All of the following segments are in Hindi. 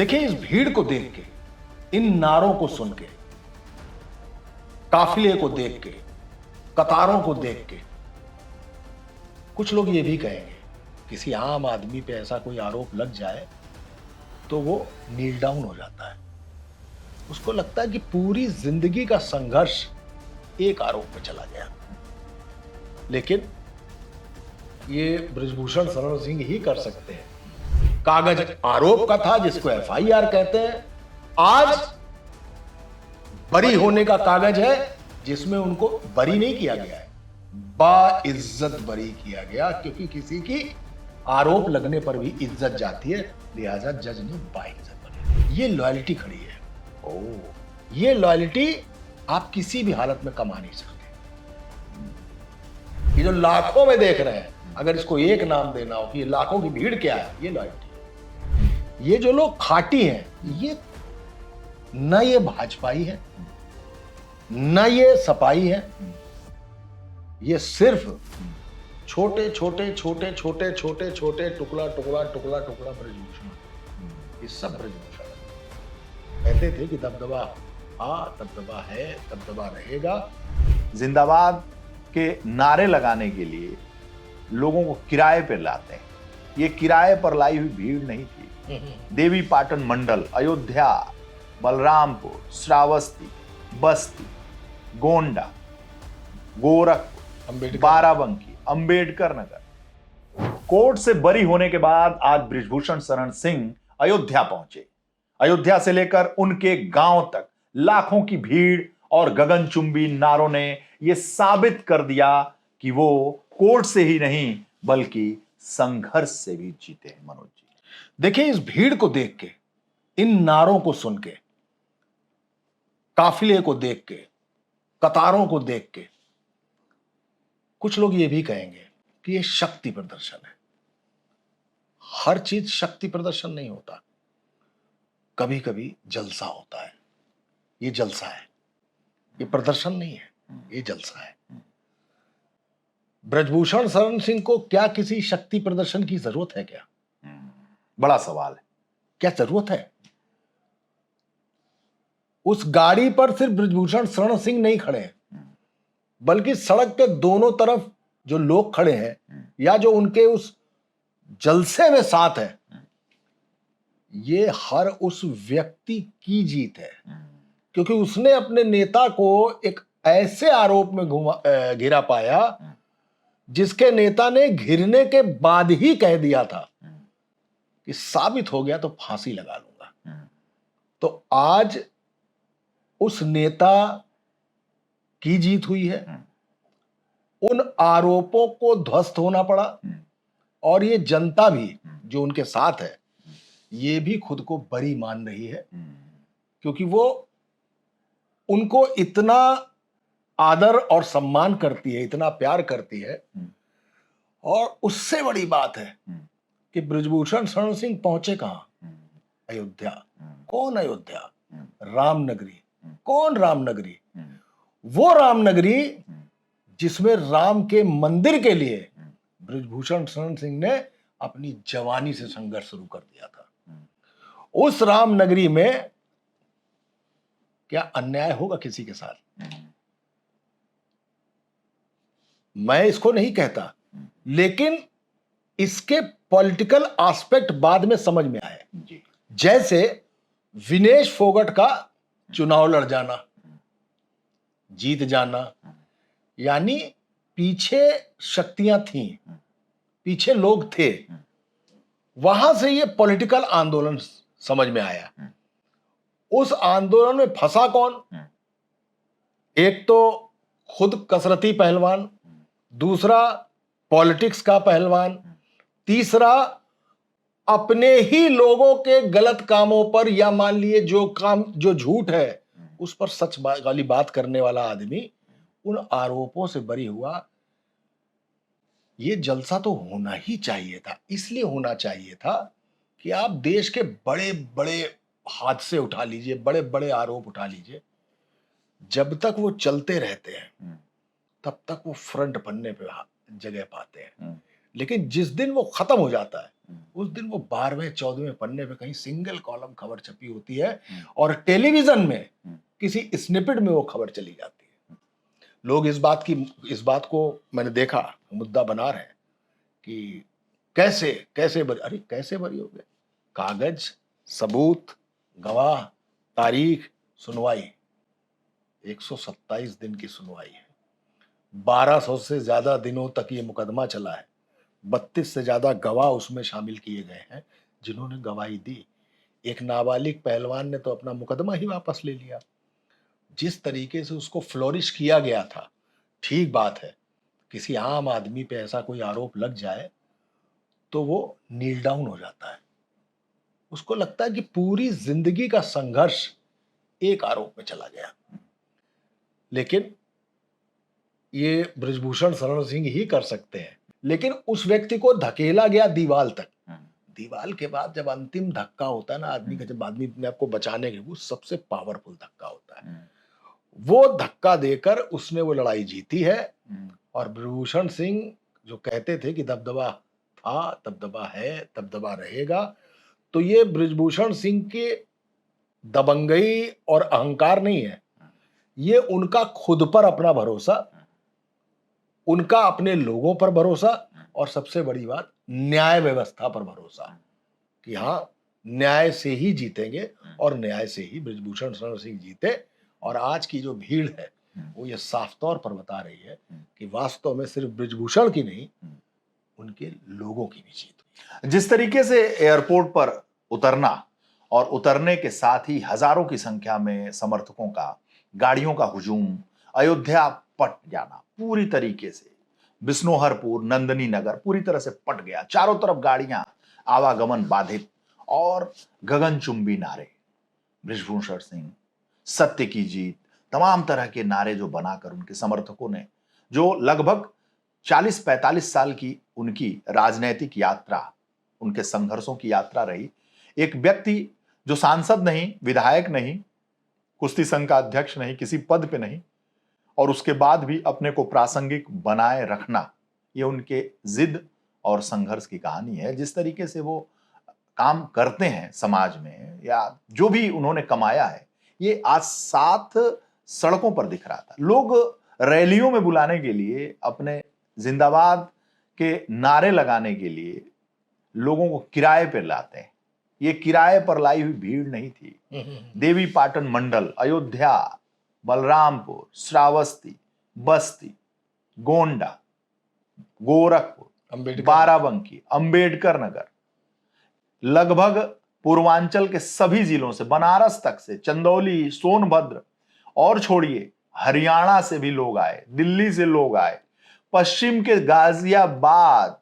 देखिए, इस भीड़ को देख के, इन नारों को सुन के, काफिले को देख के, कतारों को देख के, कुछ लोग ये भी कहेंगे, किसी आम आदमी पे ऐसा कोई आरोप लग जाए तो वो नील डाउन हो जाता है। उसको लगता है कि पूरी जिंदगी का संघर्ष एक आरोप पे चला गया। लेकिन ये बृजभूषण शरण सिंह ही कर सकते हैं। कागज आरोप का था, जिसको एफआईआर कहते हैं। आज बरी होने का कागज है, जिसमें उनको बरी नहीं किया गया है, बाइज्जत बरी किया गया, क्योंकि किसी की आरोप लगने पर भी इज्जत जाती है, लिहाजा जज ने बाइज्जत बरी। ये लॉयल्टी खड़ी है। ये लॉयल्टी आप किसी भी हालत में कमा नहीं सकते। ये जो लाखों में देख रहे हैं, अगर इसको एक नाम देना हो कि ये लाखों की भीड़ क्या है, ये लॉयल्टी। ये जो लोग खाटी हैं, ये न ये भाजपाई है, न ये सपाई है, ये सिर्फ छोटे छोटे छोटे छोटे छोटे छोटे टुकड़ा टुकड़ा टुकड़ा टुकड़ा बृजभूषण, ये सब बृजभूषण कहते थे कि दबदबा दबदबा है, दबदबा रहेगा। जिंदाबाद के नारे लगाने के लिए लोगों को किराए पर लाते हैं। ये किराए पर लाई हुई भीड़ नहीं थी। देवी पाटन मंडल, अयोध्या, बलरामपुर, श्रावस्ती, बस्ती, गोंडा, गोरखपुर, बाराबंकी, अंबेडकर नगर। कोर्ट से बरी होने के बाद आज बृजभूषण शरण सिंह अयोध्या पहुंचे। अयोध्या से लेकर उनके गांव तक लाखों की भीड़ और गगनचुंबी नारों ने यह साबित कर दिया कि वो कोर्ट से ही नहीं बल्कि संघर्ष से भी जीते हैं। मनोज जी, देखिए, इस भीड़ को देख के, इन नारों को सुन के, काफिले को देख के, कतारों को देख के, कुछ लोग ये भी कहेंगे कि ये शक्ति प्रदर्शन है। हर चीज शक्ति प्रदर्शन नहीं होता, कभी कभी जलसा होता है। ये जलसा है, ये प्रदर्शन नहीं है, ये जलसा है। बृजभूषण शरण सिंह को क्या किसी शक्ति प्रदर्शन की जरूरत है क्या? बड़ा सवाल है। क्या जरूरत है? उस गाड़ी पर सिर्फ बृजभूषण शरण सिंह नहीं खड़े हैं, बल्कि सड़क के दोनों तरफ जो लोग खड़े हैं या जो उनके उस जलसे में साथ है, ये हर उस व्यक्ति की जीत है, क्योंकि उसने अपने नेता को एक ऐसे आरोप में घिरा पाया जिसके नेता ने घिरने के बाद ही कह दिया था कि साबित हो गया तो फांसी लगा लूंगा। तो आज उस नेता की जीत हुई है, उन आरोपों को ध्वस्त होना पड़ा, और ये जनता भी जो उनके साथ है, ये भी खुद को बरी मान रही है, क्योंकि वो उनको इतना आदर और सम्मान करती है, इतना प्यार करती है। और उससे बड़ी बात है कि बृजभूषण शरण सिंह पहुंचे कहां? अयोध्या। कौन अयोध्या? रामनगरी। कौन रामनगरी? वो रामनगरी जिसमें राम के मंदिर के लिए बृजभूषण शरण सिंह ने अपनी जवानी से संघर्ष शुरू कर दिया था। उस रामनगरी में क्या अन्याय होगा किसी के साथ? मैं इसको नहीं कहता, लेकिन इसके पॉलिटिकल एस्पेक्ट बाद में समझ में आए। जैसे विनेश फोगट का चुनाव लड़ जाना, जीत जाना, यानी पीछे शक्तियां थीं, पीछे लोग थे, वहां से ये पॉलिटिकल आंदोलन समझ में आया। उस आंदोलन में फंसा कौन? एक तो खुद कसरती पहलवान, दूसरा पॉलिटिक्स का पहलवान, तीसरा अपने ही लोगों के गलत कामों पर, या मान लिए जो काम जो झूठ है उस पर सच वाली बात करने वाला आदमी उन आरोपों से बरी हुआ। ये जलसा तो होना ही चाहिए था। इसलिए होना चाहिए था कि आप देश के बड़े बड़े हादसे उठा लीजिए, बड़े बड़े आरोप उठा लीजिए, जब तक वो चलते रहते हैं तब तक वो फ्रंट पन्ने पे जगह पाते हैं। लेकिन जिस दिन वो खत्म हो जाता है, उस दिन वो 12वें 14वें पन्ने पे कहीं सिंगल कॉलम खबर छपी होती है और टेलीविजन में किसी स्निपेट में वो खबर चली जाती है। लोग इस बात को मैंने देखा मुद्दा बना रहे हैं कि कैसे बरी, अरे कैसे बरी हो गए? कागज, सबूत, गवाह, तारीख, सुनवाई, 127 दिन की सुनवाई है। 1200 से ज्यादा दिनों तक ये मुकदमा चला है। 32 से ज्यादा गवाह उसमें शामिल किए गए हैं जिन्होंने गवाही दी। एक नाबालिग पहलवान ने तो अपना मुकदमा ही वापस ले लिया। जिस तरीके से उसको फ्लोरिश किया गया था, ठीक बात है, किसी आम आदमी पे ऐसा कोई आरोप लग जाए तो वो नील डाउन हो जाता है। उसको लगता है कि पूरी जिंदगी का संघर्ष एक आरोप में चला गया। लेकिन ये ब्रिजभूषण शरण सिंह ही कर सकते हैं। लेकिन उस व्यक्ति को धकेला गया दीवाल तक। दीवाल के बाद जब अंतिम धक्का होता है ना आदमी का, जब आदमी अपने आप को बचाने के, वो सबसे पावरफुल धक्का होता है। वो धक्का देकर उसने वो लड़ाई जीती है। और ब्रिजभूषण सिंह जो कहते थे कि दबदबा था, दबदबा है, दबदबा रहेगा, तो ये ब्रिजभूषण सिंह के दबंगई और अहंकार नहीं है, ये उनका खुद पर अपना भरोसा, उनका अपने लोगों पर भरोसा और सबसे बड़ी बात न्याय व्यवस्था पर भरोसा कि हाँ, न्याय से ही जीतेंगे और न्याय से ही ब्रिजभूषण शरण सिंह जीते। और आज की जो भीड़ है वो ये साफ तौर पर बता रही है कि वास्तव में सिर्फ ब्रिजभूषण की नहीं, उनके लोगों की भी जीत हुई। जिस तरीके से एयरपोर्ट पर उतरना और उतरने के साथ ही हजारों की संख्या में समर्थकों का, गाड़ियों का हुजूम, अयोध्या पट जाना, पूरी तरीके से बिश्नोहरपुर, नंदनी नगर पूरी तरह से पट गया। चारों तरफ गाड़ियां, आवागमन बाधित और गगनचुंबी नारे। ब्रिजभूषण सिंह, सत्य की जीत, तमाम तरह के नारे जो बनाकर उनके समर्थकों ने, जो लगभग 40-45 साल की उनकी राजनैतिक यात्रा, उनके संघर्षों की यात्रा रही। एक व्यक्ति जो सांसद नहीं, विधायक नहीं, कुश्ती संघ का अध्यक्ष नहीं, किसी पद पे नहीं, और उसके बाद भी अपने को प्रासंगिक बनाए रखना, ये उनके जिद और संघर्ष की कहानी है। जिस तरीके से वो काम करते हैं समाज में, या जो भी उन्होंने कमाया है, ये आज साथ सड़कों पर दिख रहा था। लोग रैलियों में बुलाने के लिए, अपने जिंदाबाद के नारे लगाने के लिए लोगों को किराए पर लाते हैं। ये किराए पर लाई हुई भीड़ नहीं थी। देवी पाटन मंडल, अयोध्या, बलरामपुर, श्रावस्ती, बस्ती, गोंडा, गोरखपुर, बाराबंकी, अंबेडकर नगर, लगभग पूर्वांचल के सभी जिलों से, बनारस तक से, चंदौली, सोनभद्र, और छोड़िए हरियाणा से भी लोग आए, दिल्ली से लोग आए, पश्चिम के गाजियाबाद,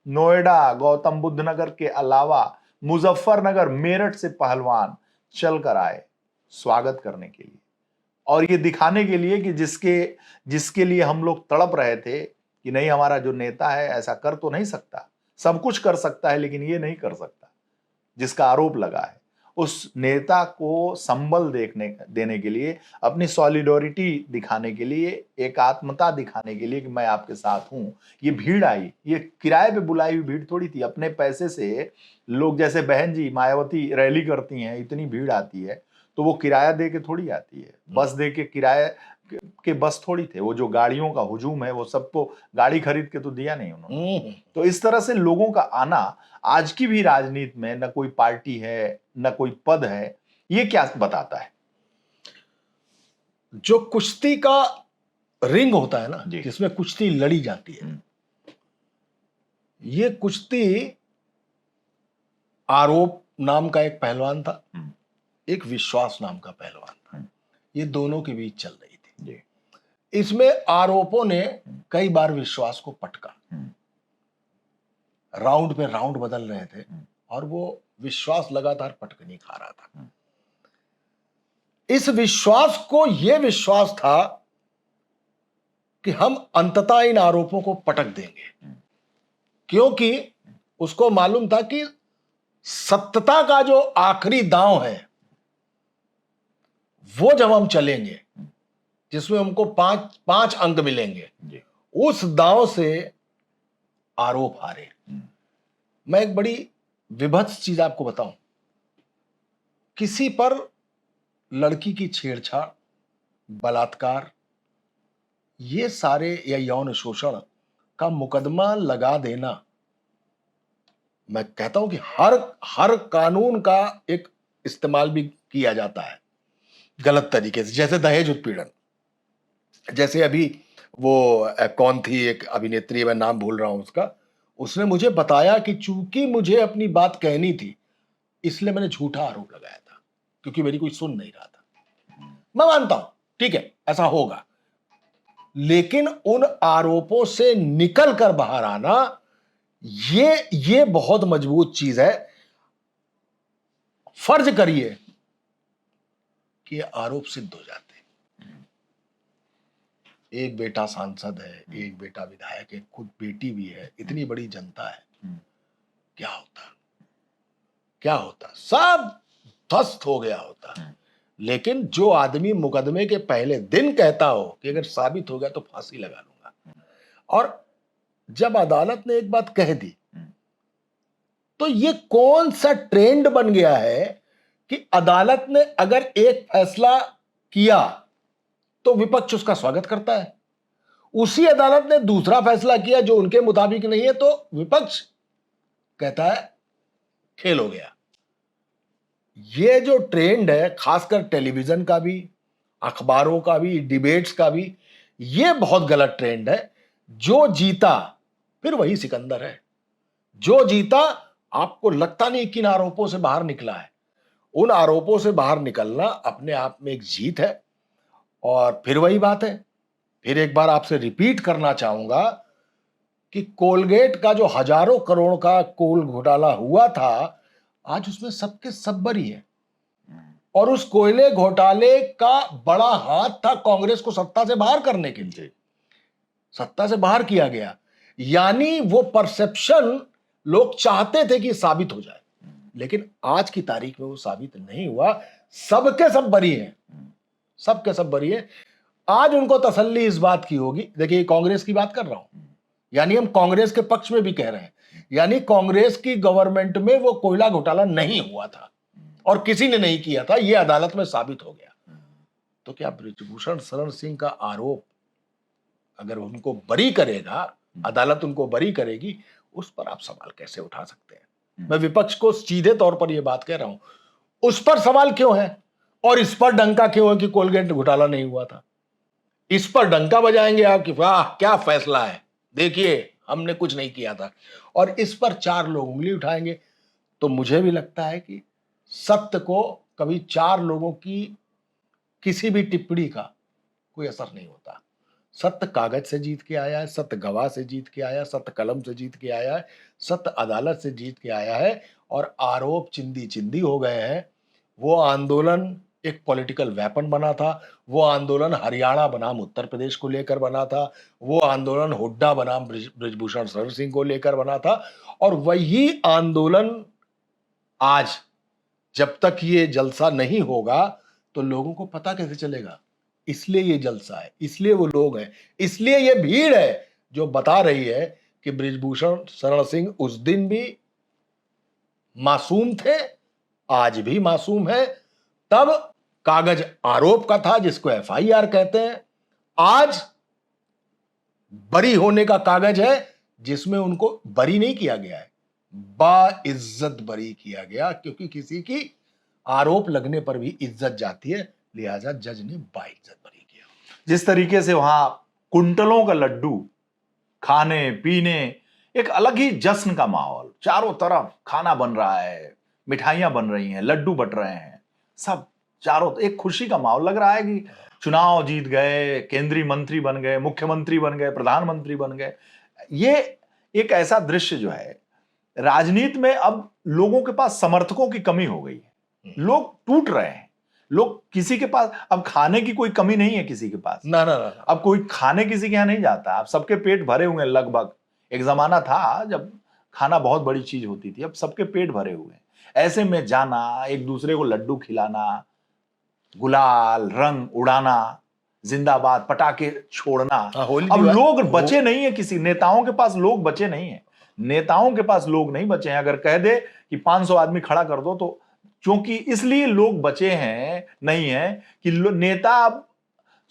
नोएडा, गौतम बुद्ध नगर के अलावा मुजफ्फरनगर, मेरठ से पहलवान चलकर आए स्वागत करने के लिए, और ये दिखाने के लिए कि जिसके लिए हम लोग तड़प रहे थे कि नहीं, हमारा जो नेता है ऐसा कर तो नहीं सकता, सब कुछ कर सकता है लेकिन ये नहीं कर सकता, जिसका आरोप लगा है, उस नेता को संबल देने के लिए, अपनी सॉलिडरिटी दिखाने के लिए, एकात्मता दिखाने के लिए कि मैं आपके साथ हूं, ये भीड़ आई। ये किराए पे बुलाई हुई भीड़ थोड़ी थी। अपने पैसे से लोग, जैसे बहन जी मायावती रैली करती हैं, इतनी भीड़ आती है तो वो किराया दे के थोड़ी आती है, बस दे के किराया के बस थोड़ी थे। वो जो गाड़ियों का हुजूम है, वो सबको गाड़ी खरीद के तो दिया नहीं उन्होंने। तो इस तरह से लोगों का आना आज की भी राजनीति में, न कोई पार्टी है न कोई पद है, ये क्या बताता है? जो कुश्ती का रिंग होता है ना, जिसमें कुश्ती लड़ी जाती है, ये कुश्ती आरोप नाम का एक पहलवान था, एक विश्वास नाम का पहलवान था, ये दोनों के बीच चल रही थी। इसमें आरोपों ने कई बार विश्वास को पटका, राउंड पे राउंड बदल रहे थे और वो विश्वास लगातार पटकनी खा रहा था। इस विश्वास को ये विश्वास था कि हम अंततः इन आरोपों को पटक देंगे, क्योंकि उसको मालूम था कि सत्यता का जो आखिरी दांव है वो जब हम चलेंगे, जिसमें हमको पांच अंक मिलेंगे, उस दांव से आरोप हारे। मैं एक बड़ी विभत्स चीज आपको बताऊं, किसी पर लड़की की छेड़छाड़, बलात्कार, ये सारे या यौन शोषण का मुकदमा लगा देना, मैं कहता हूं कि हर हर कानून का एक इस्तेमाल भी किया जाता है गलत तरीके से, जैसे दहेज उत्पीड़न। जैसे अभी वो कौन थी एक अभिनेत्री, मैं नाम भूल रहा हूं उसका, उसने मुझे बताया कि चूंकि मुझे अपनी बात कहनी थी इसलिए मैंने झूठा आरोप लगाया था, क्योंकि मेरी कोई सुन नहीं रहा था। मैं मानता हूं ठीक है ऐसा होगा, लेकिन उन आरोपों से निकल कर बाहर आना, ये बहुत मजबूत चीज है। फर्ज करिए कि आरोप सिद्ध हो जाते, एक बेटा सांसद है, एक बेटा विधायक है, खुद बेटी भी है, इतनी बड़ी जनता है, क्या होता, क्या होता, सब ध्वस्त हो गया होता। लेकिन जो आदमी मुकदमे के पहले दिन कहता हो कि अगर साबित हो गया तो फांसी लगा लूंगा, और जब अदालत ने एक बात कह दी, तो ये कौन सा ट्रेंड बन गया है कि अदालत ने अगर एक फैसला किया तो विपक्ष उसका स्वागत करता है, उसी अदालत ने दूसरा फैसला किया जो उनके मुताबिक नहीं है तो विपक्ष कहता है खेल हो गया। ये जो ट्रेंड है, खासकर टेलीविजन का भी, अखबारों का भी, डिबेट्स का भी, ये बहुत गलत ट्रेंड है। जो जीता फिर वही सिकंदर है, जो जीता आपको लगता नहीं किन आरोपों से बाहर निकला है, उन आरोपों से बाहर निकलना अपने आप में एक जीत है। और फिर वही बात है, फिर एक बार आपसे रिपीट करना चाहूंगा कि कोलगेट का जो हजारों करोड़ का कोल घोटाला हुआ था, आज उसमें सबके सब बरी है, और उस कोयले घोटाले का बड़ा हाथ था कांग्रेस को सत्ता से बाहर करने के लिए, सत्ता से बाहर किया गया। यानी वो परसेप्शन लोग चाहते थे कि साबित हो जाए, लेकिन आज की तारीख में वो साबित नहीं हुआ। सबके सब बरी हैं, सबके सब बरी हैं। आज उनको तसल्ली इस बात की होगी, देखिए कांग्रेस की बात कर रहा हूं, यानी हम कांग्रेस के पक्ष में भी कह रहे हैं, यानी कांग्रेस की गवर्नमेंट में वो कोयला घोटाला नहीं हुआ था और किसी ने नहीं किया था, ये अदालत में साबित हो गया। तो क्या बृजभूषण शरण सिंह का आरोप अगर उनको बरी करेगा, अदालत उनको बरी करेगी, उस पर आप सवाल कैसे उठा सकते हैं? मैं विपक्ष को सीधे तौर पर यह बात कह रहा हूं, उस पर सवाल क्यों है और इस पर डंका क्यों है कि कोलगेट घोटाला नहीं हुआ था? इस पर डंका बजाएंगे आप कि वाह क्या फैसला है, देखिए हमने कुछ नहीं किया था, और इस पर चार लोग उंगली उठाएंगे। तो मुझे भी लगता है कि सत्य को कभी चार लोगों की किसी भी टिप्पणी का कोई असर नहीं होता। सत्य कागज से जीत के आया है, सत्य गवाह से जीत के आया है, सत्य कलम से जीत के आया है, सत्य अदालत से जीत के आया है, और आरोप चिंदी चिंदी हो गए हैं। वो आंदोलन एक पॉलिटिकल वेपन बना था, वो आंदोलन हरियाणा बनाम उत्तर प्रदेश को लेकर बना था, वो आंदोलन हुड्डा बनाम बृजभूषण शरण सिंह को लेकर बना था, और वही आंदोलन आज, जब तक ये जलसा नहीं होगा तो लोगों को पता कैसे चलेगा? इसलिए ये जलसा है, इसलिए वो लोग हैं, इसलिए ये भीड़ है जो बता रही है कि बृजभूषण शरण सिंह उस दिन भी मासूम थे, आज भी मासूम है। तब कागज आरोप का था जिसको एफआईआर कहते हैं, आज बरी होने का कागज है जिसमें उनको बरी नहीं किया गया है, बाइज्जत बरी किया गया, क्योंकि किसी की आरोप लगने पर भी इज्जत जाती है, लिहाजा जज ने बाइज्जत बरी किया। जिस तरीके से वहां कुंटलों का लड्डू खाने पीने, एक अलग ही जश्न का माहौल, चारों तरफ खाना बन रहा है, मिठाइयां बन रही हैं, लड्डू बट रहे हैं, सब चारों एक खुशी का माहौल लग रहा है कि चुनाव जीत गए, केंद्रीय मंत्री बन गए, मुख्यमंत्री बन गए, प्रधानमंत्री बन गए। ये एक ऐसा दृश्य जो है, राजनीति में अब लोगों के पास समर्थकों की कमी हो गई है, लोग टूट रहे हैं, लोग किसी के पास अब खाने की कोई कमी नहीं है किसी के पास, ना ना ना, अब कोई खाने किसी के यहाँ नहीं जाता, अब सबके पेट भरे हुए हैं लगभग। एक जमाना था जब खाना बहुत बड़ी चीज होती थी, अब सबके पेट भरे हुए हैं। ऐसे में जाना, एक दूसरे को लड्डू खिलाना, गुलाल रंग उड़ाना, जिंदाबाद पटाखे छोड़ना, होली अब दिवाली- लोग बचे नहीं है, किसी नेताओं के पास लोग बचे नहीं है। नेताओं के पास लोग नहीं बचे हैं। अगर कह दे कि 500 आदमी खड़ा कर दो तो, क्योंकि इसलिए लोग बचे हैं नहीं है कि नेता अब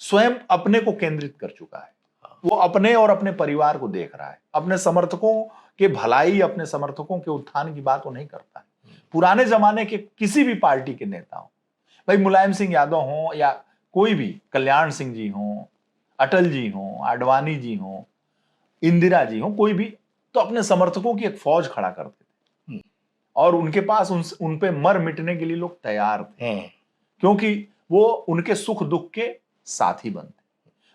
स्वयं अपने को केंद्रित कर चुका है। वो अपने और अपने परिवार को देख रहा है, अपने समर्थकों के भलाई, अपने समर्थकों के उत्थान की बात वो नहीं करता है। पुराने जमाने के किसी भी पार्टी के नेता हो, भाई मुलायम सिंह यादव हो या कोई भी, कल्याण सिंह जी हो, अटल जी हो, आडवाणी जी हो, इंदिरा जी हो, कोई भी, तो अपने समर्थकों की एक फौज खड़ा करते थे और उनके पास उन पे मर मिटने के लिए लोग तैयार थे, क्योंकि वो उनके सुख दुख के साथी बनते।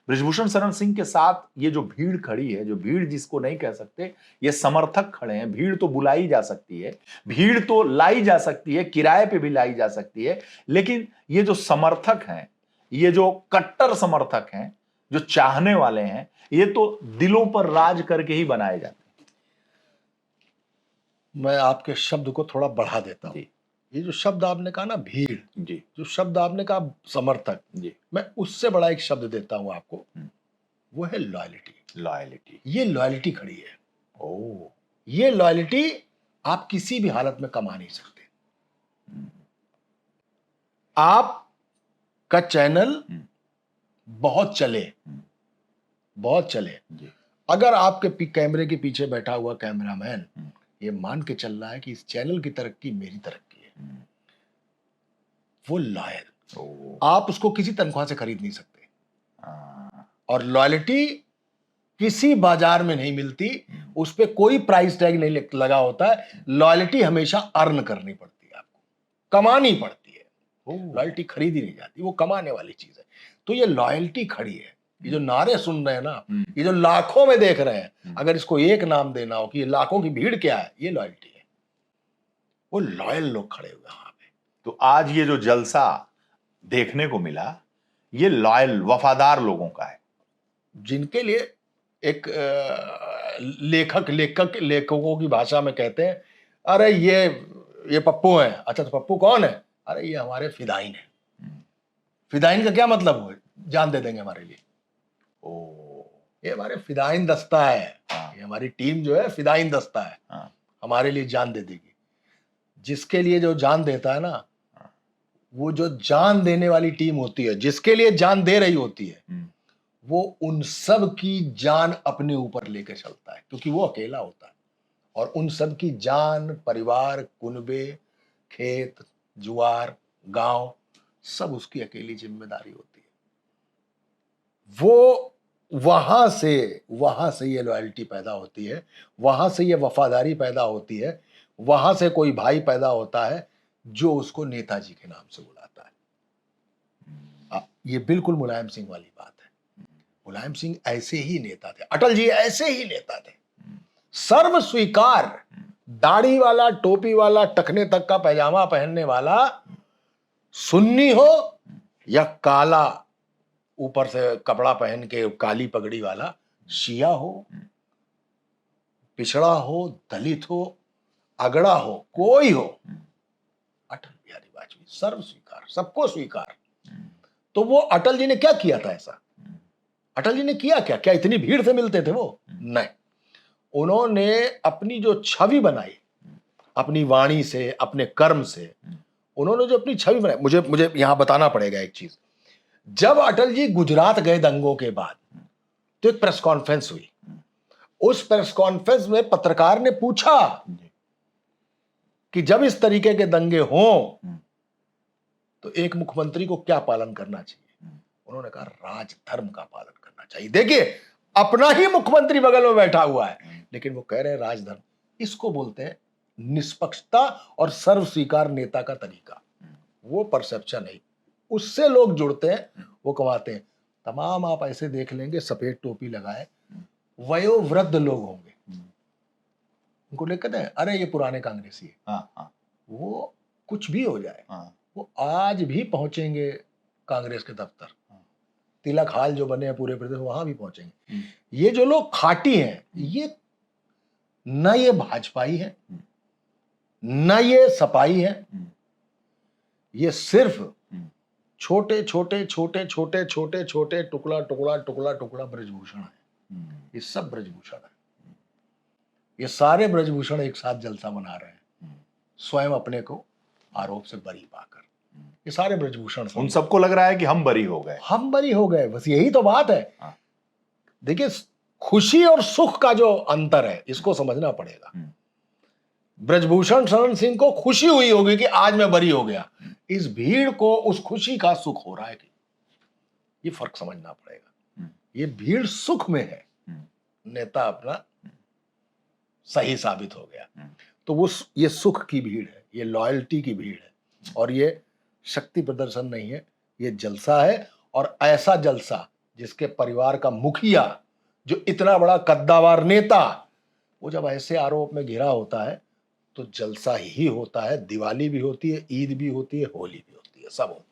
बृजभूषण शरण सिंह के साथ ये जो भीड़ खड़ी है, जो भीड़ जिसको नहीं कह सकते, ये समर्थक खड़े हैं। भीड़ तो बुलाई जा सकती है, भीड़ तो लाई जा सकती है, किराए पे भी लाई जा सकती है, लेकिन ये जो समर्थक हैं, ये जो कट्टर समर्थक हैं, जो चाहने वाले हैं, ये तो दिलों पर राज करके ही बनाए जाते हैं। मैं आपके शब्द को थोड़ा बढ़ा देता हूं। ये जो शब्द आपने कहा ना भीड़ जी, जो शब्द आपने कहा समर्थक जी, मैं उससे बड़ा एक शब्द देता हूं आपको, वो है लॉयल्टी। लॉयल्टी। ये लॉयल्टी खड़ी है। ओ, ये लॉयल्टी आप किसी भी हालत में कमा नहीं सकते। आपका चैनल बहुत चले, बहुत चले, जी, अगर आपके कैमरे के पीछे बैठा हुआ कैमरामैन ये मान के चल रहा है कि इस चैनल की तरक्की मेरी तरक्की है, वो लॉयल। ओ, आप उसको किसी तनख्वाह से खरीद नहीं सकते। और लॉयल्टी किसी बाजार में नहीं मिलती, उस पर कोई प्राइस टैग नहीं लगा होता है। लॉयल्टी हमेशा अर्न करनी पड़ती है, आपको कमानी पड़ती है। लॉयल्टी खरीदी नहीं जाती, वो कमाने वाली चीज है। तो ये लॉयल्टी खड़ी है। ये जो नारे सुन रहे हैं ना, ये जो लाखों में देख रहे हैं, अगर इसको एक नाम देना हो कि ये लाखों की भीड़ क्या है, ये लॉयल्टी है। वो लॉयल लोग खड़े हुए वहां पे। तो आज ये जो जलसा देखने को मिला, ये लॉयल वफादार लोगों का है, जिनके लिए एक लेखकों की भाषा में कहते हैं, अरे ये पप्पू है। अच्छा, तो पप्पू कौन है? अरे ये हमारे फिदाइन है। फिदाइन का क्या मतलब हुआ? जान दे देंगे हमारे लिए। ओ, ये हमारे फिदाइन दस्ता है। ये हमारी टीम जो है फिदाइन दस्ता है, हमारे लिए जान दे देगी। जिसके लिए जो जान देता है ना, वो जो जान देने वाली टीम होती है, जिसके लिए जान दे रही होती है, वो उन सब की जान अपने ऊपर लेकर चलता है, क्योंकि वो अकेला होता है। और उन सब की जान, परिवार, कुनबे, खेत, जुआर, गांव, सब उसकी अकेली जिम्मेदारी होती है। वो वहां से ये लॉयल्टी पैदा होती है, वहां से ये वफादारी पैदा होती है, वहां से कोई भाई पैदा होता है जो उसको नेताजी के नाम से बुलाता है। ये बिल्कुल मुलायम सिंह वाली बात है। मुलायम सिंह ऐसे ही नेता थे, अटल जी ऐसे ही नेता थे। सर्व स्वीकार, दाढ़ी वाला, टोपी वाला, टखने तक का पैजामा पहनने वाला, सुन्नी हो या काला ऊपर से कपड़ा पहन के काली पगड़ी वाला, शिया हो, पिछड़ा हो, दलित हो, अगड़ा हो, कोई हो, अटल बिहारी वाजपेयी सर्व स्वीकार, सबको स्वीकार। तो वो अटल जी ने क्या किया था ऐसा? अटल जी ने किया क्या? क्या इतनी भीड़ से मिलते थे वो? नहीं। उन्होंने अपनी जो छवि बनाई, अपनी वाणी से, अपने कर्म से, उन्होंने जो अपनी छवि बनाई, मुझे यहां बताना पड़ेगा एक चीज। जब अटल जी गुजरात गए दंगों के बाद, तो एक प्रेस कॉन्फ्रेंस हुई। उस प्रेस कॉन्फ्रेंस में पत्रकार ने पूछा कि जब इस तरीके के दंगे हों तो एक मुख्यमंत्री को क्या पालन करना चाहिए? उन्होंने कहा राजधर्म का पालन करना चाहिए। देखिए, अपना ही मुख्यमंत्री बगल में बैठा हुआ है, लेकिन वो कह रहे हैं राजधर्म। इसको बोलते हैं निष्पक्षता और सर्व स्वीकार नेता का तरीका। वो परसेप्शन है, उससे लोग जुड़ते हैं, वो कमाते हैं। तमाम आप ऐसे देख लेंगे सफेद टोपी लगाए वयोवृद्ध लोग होंगे, उनको लेकर कहते हैं अरे ये पुराने कांग्रेसी है। वो कुछ भी हो जाए, वो आज भी पहुंचेंगे कांग्रेस के दफ्तर। तिलक हाल जो बने हैं पूरे प्रदेश, वहां भी पहुंचेंगे। ये जो लोग खाटी हैं, ये न ये भाजपाई है, न ये सपाई है, ये सिर्फ छोटे छोटे छोटे छोटे छोटे छोटे टुकड़ा टुकड़ा टुकड़ा टुकड़ा ब्रजभूषण है। ये सब ब्रजभूषण है। ये सारे ब्रजभूषण एक साथ जलसा मना रहे हैं, स्वयं अपने को आरोप से बरी पाकर। ये सारे ब्रजभूषण उन सबको लग रहा है कि हम बरी हो गए, हम बरी हो गए, बस यही तो बात है। हाँ। देखिए, खुशी और सुख का जो अंतर है इसको समझना पड़ेगा। ब्रजभूषण शरण सिंह को खुशी हुई होगी कि आज मैं बरी हो गया, इस भीड़ को उस खुशी का सुख हो रहा है कि, ये फर्क समझना पड़ेगा। ये भीड़ सुख में है, नेता अपना सही साबित हो गया, तो वो ये सुख की भीड़ है, ये लॉयल्टी की भीड़ है, और ये शक्ति प्रदर्शन नहीं है, ये जलसा है। और ऐसा जलसा जिसके परिवार का मुखिया, जो इतना बड़ा कद्दावर नेता, वो जब ऐसे आरोप में घिरा होता है तो जलसा ही होता है। दिवाली भी होती है, ईद भी होती है, होली भी होती है, सब होता है।